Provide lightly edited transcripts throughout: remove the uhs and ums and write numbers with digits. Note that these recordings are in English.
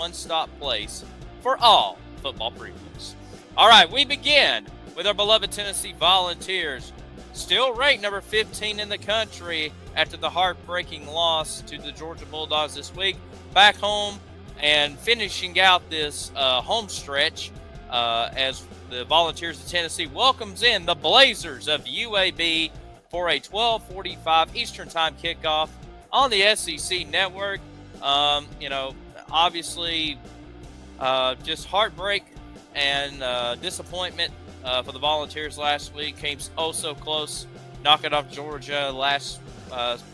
one-stop place for all football previews. All right, we begin with our beloved Tennessee Volunteers, still ranked number 15 in the country after the heartbreaking loss to the Georgia Bulldogs this week. Back home and finishing out this home stretch as the Volunteers of Tennessee welcomes in the Blazers of UAB for a 12:45 Eastern Time kickoff on the SEC Network. Obviously, just heartbreak and disappointment for the Volunteers last week. Came oh so close, knocking off Georgia last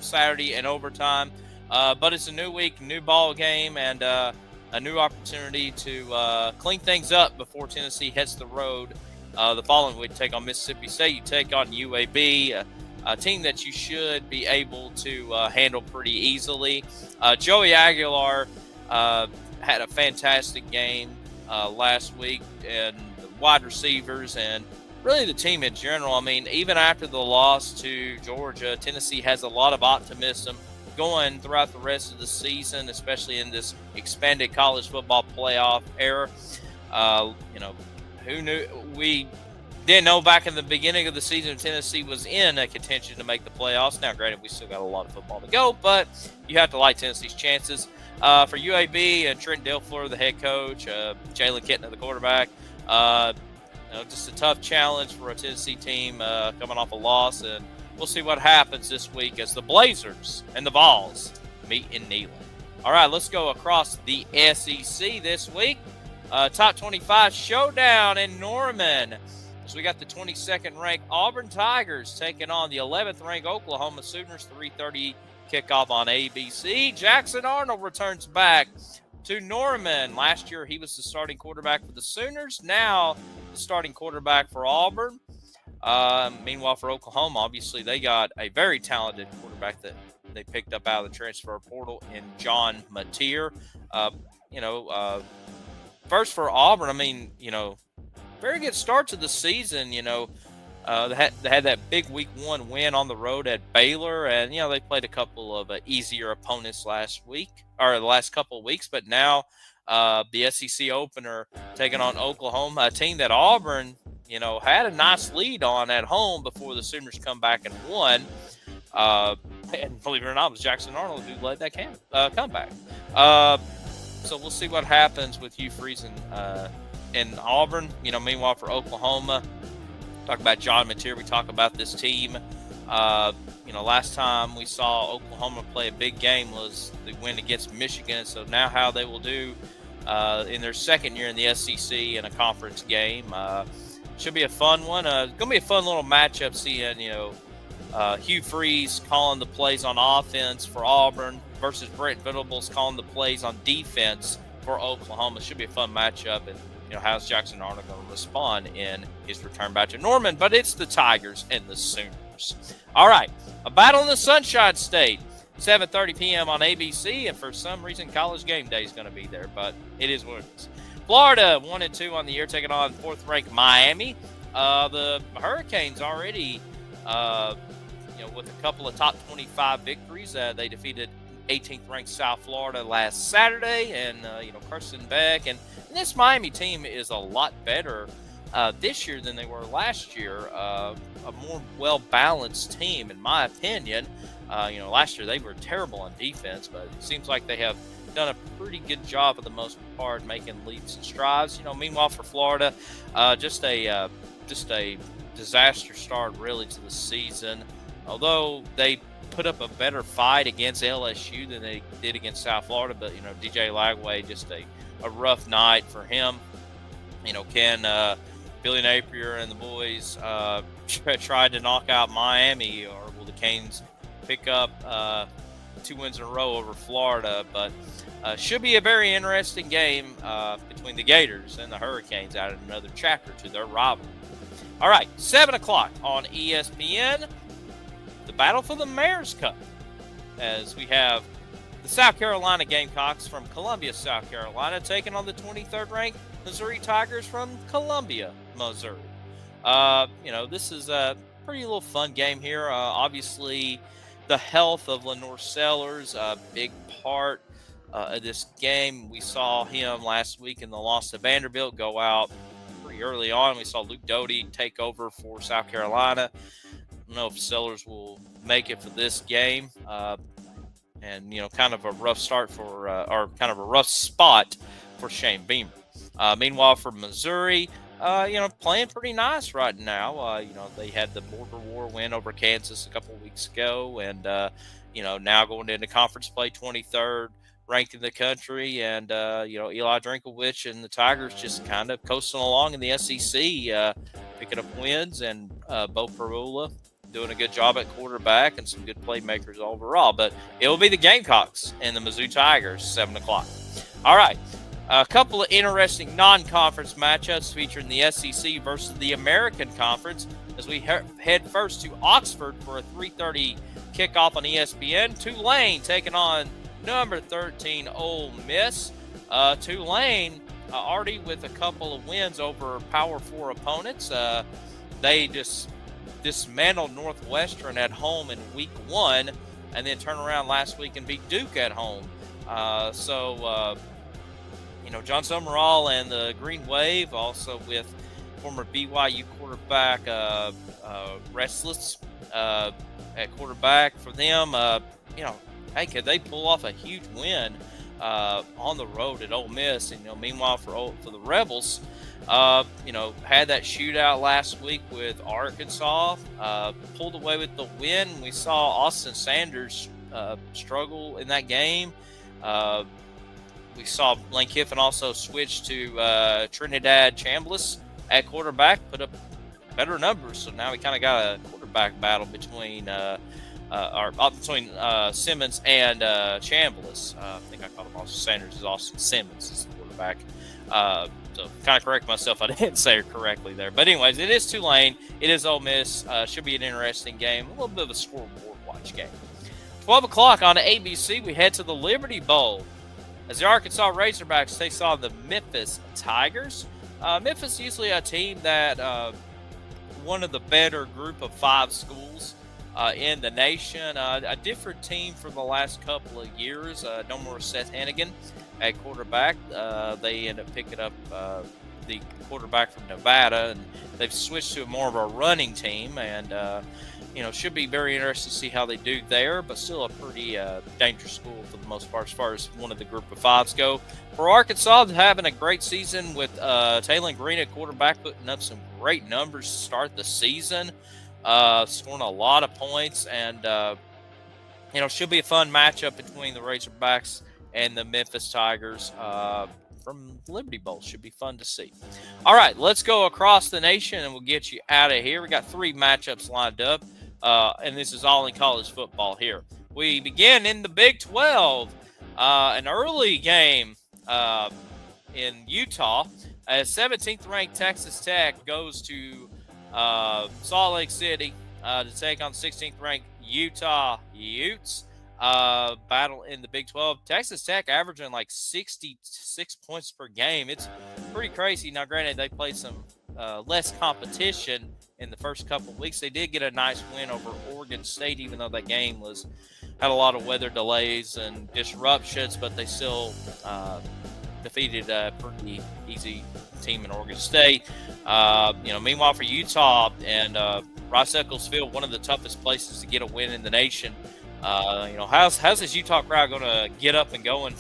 Saturday in overtime. But it's a new week, new ball game, and a new opportunity to clean things up before Tennessee hits the road the following week. Take on Mississippi State. You take on UAB, a team that you should be able to handle pretty easily. Joey Aguilar had a fantastic game last week, and the wide receivers and really the team in general. I mean, even after the loss to Georgia, Tennessee has a lot of optimism going throughout the rest of the season, especially in this expanded college football playoff era. Who knew? We didn't know back in the beginning of the season Tennessee was in a contention to make the playoffs. Now, granted, we still got a lot of football to go, but you have to like Tennessee's chances. For UAB and Trent Dilfer, the head coach, Jalen Kettner, the quarterback, just a tough challenge for a Tennessee team coming off a loss, and we'll see what happens this week as the Blazers and the Vols meet in Neyland. All right, let's go across the SEC this week. Top 25 showdown in Norman. So we got the 22nd ranked Auburn Tigers taking on the 11th ranked Oklahoma Sooners. 3:30 kickoff on ABC. Jackson Arnold returns back to Norman. Last year he was the starting quarterback for the Sooners. Now the starting quarterback for Auburn. Meanwhile, for Oklahoma, obviously they got a very talented quarterback that they picked up out of the transfer portal in John Mateer. First for Auburn, very good start to the season. They had that big week 1 win on the road at Baylor, and they played a couple of easier opponents last week or the last couple of weeks. But now the SEC opener taking on Oklahoma, a team that Auburn had a nice lead on at home before the Sooners come back and won. And believe it or not, it was Jackson Arnold who led that comeback. So we'll see what happens with Hugh Freeze in Auburn. Meanwhile, for Oklahoma, talk about John Mateer. We talk about this team. Last time we saw Oklahoma play a big game was the win against Michigan. So now how they will do in their second year in the SEC in a conference game. Should be a fun one. It's going to be a fun little matchup seeing, Hugh Freeze calling the plays on offense for Auburn versus Brent Venables calling the plays on defense for Oklahoma. Should be a fun matchup. And, how's Jackson Arnold going to respond in his return back to Norman? But it's the Tigers and the Sooners. All right, a battle in the Sunshine State. 7:30 p.m. on ABC, and for some reason, College Game Day is going to be there, but it is what it is. Florida 1-2 on the year, taking on 4th-ranked Miami. The Hurricanes already, with a couple of top 25 victories. They defeated 18th-ranked South Florida last Saturday, and Carson Beck. And this Miami team is a lot better this year than they were last year. A more well-balanced team, in my opinion. Last year they were terrible on defense, but it seems like they have done a pretty good job for the most part making leaps and strides. Meanwhile for Florida, just a disaster start really to the season. Although they put up a better fight against LSU than they did against South Florida, but DJ Lagway, just a rough night for him. Can Billy Napier and the boys tried to knock out Miami, or will the Canes pick up 2 wins in a row over Florida? But should be a very interesting game between the Gators and the Hurricanes, adding another chapter to their rivalry. All right, 7 o'clock on ESPN, the battle for the Mayor's Cup, as we have the South Carolina Gamecocks from Columbia, South Carolina, taking on the 23rd ranked Missouri Tigers from Columbia, Missouri. This is a pretty little fun game here. Obviously, the health of Lenore Sellers, a big part of this game. We saw him last week in the loss to Vanderbilt go out pretty early on. We saw Luke Doty take over for South Carolina. I don't know if Sellers will make it for this game. And kind of a rough start for, or kind of a rough spot for Shane Beamer. Meanwhile, for Missouri, playing pretty nice right now. They had the border war win over Kansas a couple of weeks ago, and now going into conference play, 23rd ranked in the country, and Eli Drinkwitz and the Tigers just kind of coasting along in the SEC, picking up wins, and Bo Perula doing a good job at quarterback and some good playmakers overall. But it will be the Gamecocks and the Mizzou Tigers, 7 o'clock. All right. A couple of interesting non-conference matchups featuring the SEC versus the American Conference as we head first to Oxford for a 3:30 kickoff on ESPN. Tulane taking on number 13 Ole Miss. Tulane already with a couple of wins over Power 4 opponents. They just dismantled Northwestern at home in week 1 and then turned around last week and beat Duke at home. John Summerall and the Green Wave, also with former BYU quarterback Restless at quarterback for them. Hey, could they pull off a huge win on the road at Ole Miss? And, meanwhile for the Rebels, had that shootout last week with Arkansas, pulled away with the win. We saw Austin Sanders struggle in that game. We saw Lane Kiffin also switch to Trinidad Chambliss at quarterback, put up better numbers. So now we kind of got a quarterback battle between Simmons and Chambliss. I think I called him Austin Sanders. Is Austin Simmons is the quarterback. So kind of correct myself. I didn't say it correctly there. But anyways, it is Tulane. It is Ole Miss. Should be an interesting game. A little bit of a scoreboard watch game. 12 o'clock on the ABC, we head to the Liberty Bowl as the Arkansas Razorbacks takes on the Memphis Tigers. Memphis usually a team that one of the better group of 5 schools in the nation. A different team from the last couple of years. No more Seth Hennigan at quarterback. They end up picking up the quarterback from Nevada, and they've switched to more of a running team, and should be very interesting to see how they do there, but still a pretty dangerous school for the most part as far as one of the group of 5s go. For Arkansas, having a great season with Taylor Green at quarterback, putting up some great numbers to start the season, scoring a lot of points, and should be a fun matchup between the Razorbacks and the Memphis Tigers from Liberty Bowl. Should be fun to see. All right, let's go across the nation, and we'll get you out of here. We got 3 matchups lined up, and this is all in college football here. We begin in the Big 12, an early game in Utah. As 17th-ranked Texas Tech goes to Salt Lake City to take on 16th-ranked Utah Utes. Battle in the Big 12. Texas Tech averaging like 66 points per game. It's pretty crazy. Now, granted, they played some less competition in the first couple of weeks. They did get a nice win over Oregon State, even though that game had a lot of weather delays and disruptions, but they still defeated a pretty easy team in Oregon State. Meanwhile for Utah and Rice Eccles Field, one of the toughest places to get a win in the nation. How's this Utah crowd going to get up and going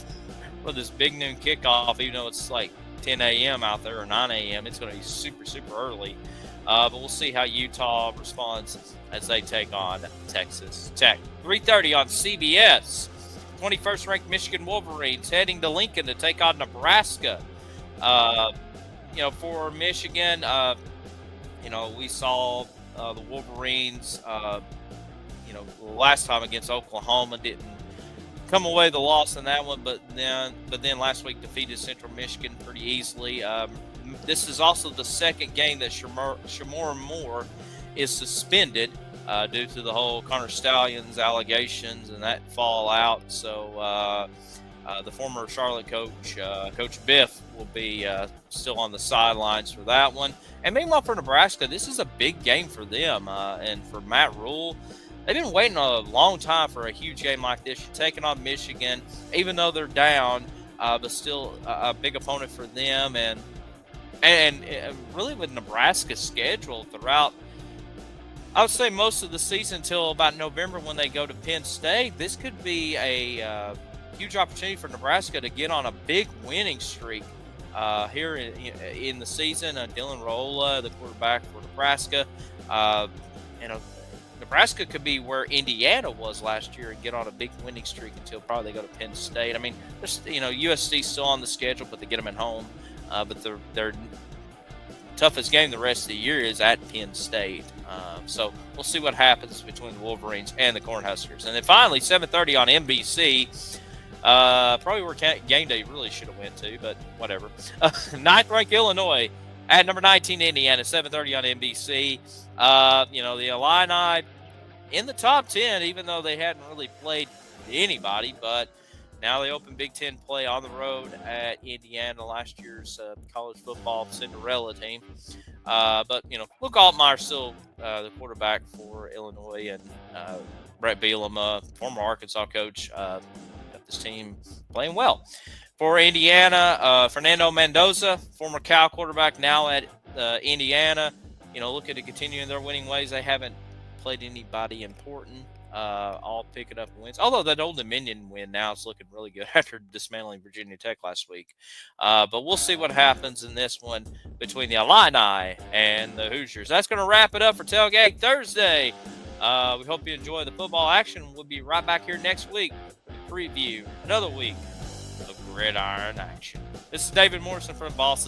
for this big noon kickoff, even though it's like 10 a.m. out there or 9 a.m. It's going to be super, super early. But we'll see how Utah responds as they take on Texas Tech. 3:30 on CBS. 21st ranked Michigan Wolverines heading to Lincoln to take on Nebraska. For Michigan, we saw the Wolverines, last time against Oklahoma didn't come away the loss in that one, but then last week defeated Central Michigan pretty easily. This is also the second game that Shamor Moore is suspended due to the whole Connor Stallions allegations and that fallout. So the former Charlotte coach, Coach Biff, will be still on the sidelines for that one. And meanwhile for Nebraska, this is a big game for them and for Matt Rule. they've been waiting a long time for a huge game like this. You're taking on Michigan, even though they're down, but still a big opponent for them. And really with Nebraska's schedule throughout, I would say most of the season until about November when they go to Penn State, this could be a huge opportunity for Nebraska to get on a big winning streak here in the season. Dylan Raiola, the quarterback for Nebraska, you know, Nebraska could be where Indiana was last year and get on a big winning streak until probably they go to Penn State. I mean, there's, USC's still on the schedule, but they get them at home. But their toughest game the rest of the year is at Penn State. So we'll see what happens between the Wolverines and the Cornhuskers. And then finally, 7:30 on NBC. Probably where game day really should have went to, but whatever. Ninth-ranked Illinois at number 19 Indiana, 7:30 on NBC. The Illini in the top 10, even though they hadn't really played anybody, but now they open Big Ten play on the road at Indiana, last year's college football Cinderella team. But Luke Altmaier still the quarterback for Illinois, and Brett Bielema, former Arkansas coach, got this team playing well. For Indiana, Fernando Mendoza, former Cal quarterback, now at Indiana. Looking to continue in their winning ways. They haven't played anybody important. All picking up wins. Although that Old Dominion win now is looking really good after dismantling Virginia Tech last week. But we'll see what happens in this one between the Illini and the Hoosiers. That's going to wrap it up for Tailgate Thursday. We hope you enjoy the football action. We'll be right back here next week to preview another week of gridiron action. This is David Morrison from Boston.